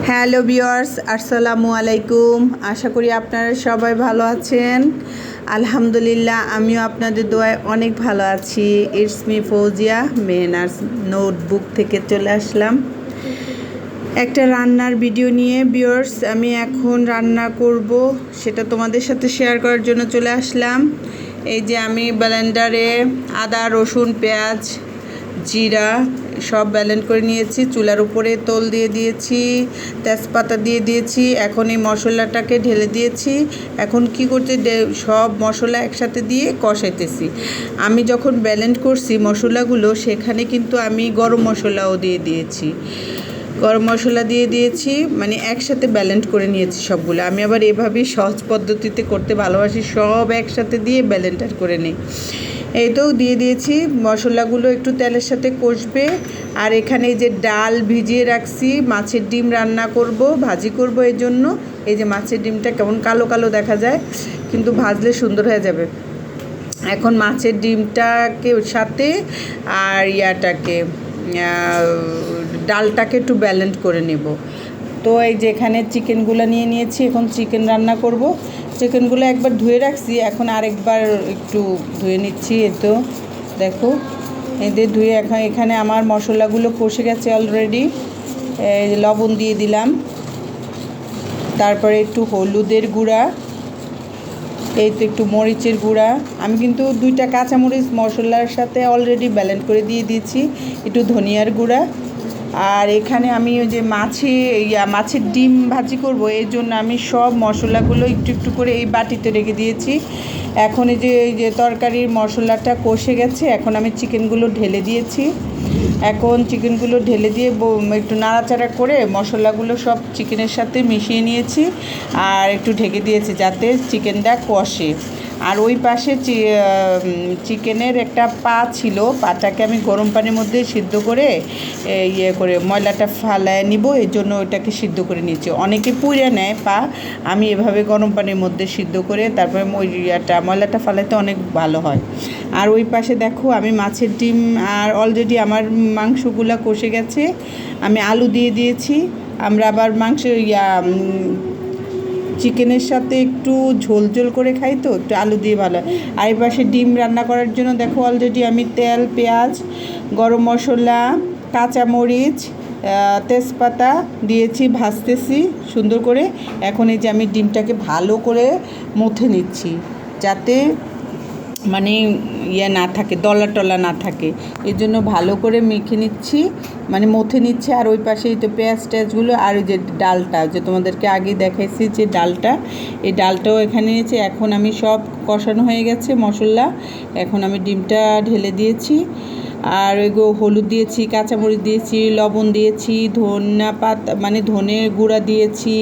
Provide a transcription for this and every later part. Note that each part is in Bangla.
হ্যালো ভিউয়ার্স, আসসালামু আলাইকুম। আশা করি আপনারা সবাই ভালো আছেন। আলহামদুলিল্লাহ, আমিও আপনাদের দোয়ায় অনেক ভালো আছি। ইটস মি ফৌজিয়া, মেহনার্স নোটবুক থেকে চলে আসলাম একটা রান্নার ভিডিও নিয়ে। ভিউয়ার্স, আমি এখন রান্না করব, সেটা তোমাদের সাথে শেয়ার করার জন্য চলে আসলাম। এই যে আমি ব্লেন্ডারে আদা, রসুন, পেঁয়াজ, জিরা সব ব্লেন্ড করে নিয়েছি। চুলার উপরে তোল দিয়ে দিয়েছি, তেজপাতা দিয়ে দিয়েছি। এখন এই মশলাটাকে ঢেলে দিয়েছি। এখন কি করতে, সব মশলা একসাথে দিয়ে কষাইতেছি। আমি যখন ব্লেন্ড করছি মশলাগুলো, সেখানে কিন্তু আমি গরম মশলাও দিয়ে দিয়েছি। গরম মশলা দিয়ে দিয়েছি, মানে একসাথে ব্লেন্ড করে নিয়েছি সবগুলো। আমি আবার এভাবেই সহজ পদ্ধতিতে করতে ভালোবাসি, সব একসাথে দিয়ে ব্লেন্ডার করে নিই। এই তো দিয়ে দিয়েছি, মশলাগুলো একটু তেলের সাথে কষবে। আর এখানে এই যে ডাল ভিজিয়ে রাখছি, মাছের ডিম রান্না করব, ভাজি করব। এই জন্য এই যে মাছের ডিমটা কেমন কালো কালো দেখা যায়, কিন্তু ভাজলে সুন্দর হয়ে যাবে। এখন মাছের ডিমটাকে সাথে আর ডালটাকে একটু ব্লেন্ড করে নেব। তো এই যে এখানে চিকেনগুলো নিয়ে নিয়েছি, এখন চিকেন রান্না করব। চিকেনগুলো একবার ধুয়ে রাখছি, এখন আরেকবার একটু ধুয়ে নিচ্ছি। এই তো দেখো, এদের ধুয়ে এখন এখানে আমার মশলাগুলো কষে গেছে অলরেডি। লবণ দিয়ে দিলাম, তারপরে একটু হলুদের গুঁড়া, এই তো একটু মরিচের গুঁড়া। আমি কিন্তু 2টা কাঁচামরিচ মশলার সাথে অলরেডি ব্লেন্ড করে দিয়ে দিয়েছি, একটু ধনিয়ার গুঁড়া। আর এখানে আমি ওই যে মাছের ডিম ভাজি করব, এর জন্য আমি সব মশলাগুলো একটু একটু করে এই বাটিতে রেখে দিয়েছি। এখন এই যে তরকারির মশলাটা কষে গেছে, এখন আমি চিকেনগুলো ঢেলে দিয়েছি। এখন চিকেনগুলো ঢেলে দিয়ে একটু নাড়াচাড়া করে মশলাগুলো সব চিকেনের সাথে মিশিয়ে নিয়েছি, আর একটু ঢেকে দিয়েছি যাতে চিকেনটা কষে। আর ওই পাশে চিকেনের একটা পা ছিল, পাটাকে আমি গরম পানির মধ্যে সিদ্ধ করে ময়লাটা ফালায় নিব, এই জন্য ওইটাকে সিদ্ধ করে নিয়েছি। অনেকে পুড়ে নেয় পা, আমি এভাবে গরম পানির মধ্যে সিদ্ধ করে তারপরে ময়লাটা ফালাইতে অনেক ভালো হয়। আর ওই পাশে দেখো, আমি মাছের ডিম আর অলরেডি আমার মাংসগুলা কষে গেছে, আমি আলু দিয়ে দিয়েছি। আমরা আবার চিকেনের সাথে একটু ঝোল ঝোল করে খাই, তো একটু আলু দিয়ে ভালো হয়। আর এই পাশে ডিম রান্না করার জন্য দেখো অলরেডি আমি তেল, পেঁয়াজ, গরম মশলা, কাঁচামরিচ, তেজপাতা দিয়েছি, ভাজতেছি সুন্দর করে। এখন এই যে আমি ডিমটাকে ভালো করে মথে নিচ্ছি, যাতে মানে না থাকে, দলা টলা না থাকে, এর জন্য ভালো করে মেখে নিচ্ছি, মানে মথে নিচ্ছে। আর ওই পাশে এই তো পেঁয়াজ টেয়াজগুলো, আর ওই যে ডালটা যে তোমাদেরকে আগে দেখাইছি, যে ডালটা, এই ডালটাও এখানে নিয়েছি। এখন আমি সব কষানো হয়ে গেছে মশলা, এখন আমি ডিমটা ঢেলে দিয়েছি। আর হলুদ দিয়েছি, কাঁচামরিচ দিয়েছি, লবণ দিয়েছি, ধনের গুঁড়া দিয়েছি,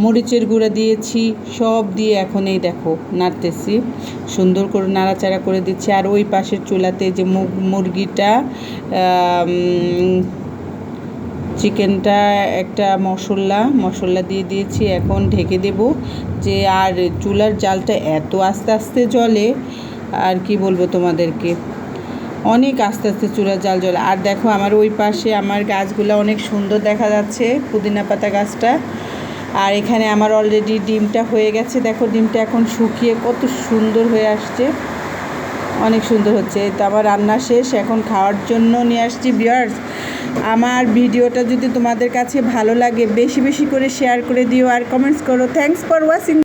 মরিচের গুঁড়া দিয়েছি, সব দিয়ে এখন এই দেখো নাড়তেছি, সুন্দর করে নাড়াচাড়া করে দিচ্ছি। আর ওই পাশের চুলাতে যে মুরগিটা, চিকেনটা একটা মশলা দিয়ে দিয়েছি, এখন ঢেকে দেব। যে আর চুলার জালটা এত আস্তে আস্তে জ্বলে, আর কি বলবো তোমাদেরকে, অনেক আস্তে আস্তে চুলার জাল জ্বলে। আর দেখো আমার ওই পাশে আমার গাছগুলো অনেক সুন্দর দেখা যাচ্ছে, পুদিনা পাতা গাছটা। আর এখানে আমার অলরেডি ডিমটা হয়ে গেছে, দেখো ডিমটা এখন শুকিয়ে কত সুন্দর হয়ে আসছে, অনেক সুন্দর হচ্ছে। তো আমার রান্না শেষ, এখন খাওয়ার জন্য নিয়ে আসছি। ভিউয়ার্স, আমার ভিডিওটা যদি তোমাদের কাছে ভালো লাগে, বেশি বেশি করে শেয়ার করে দিও আর কমেন্টস করো। Thanks for watching.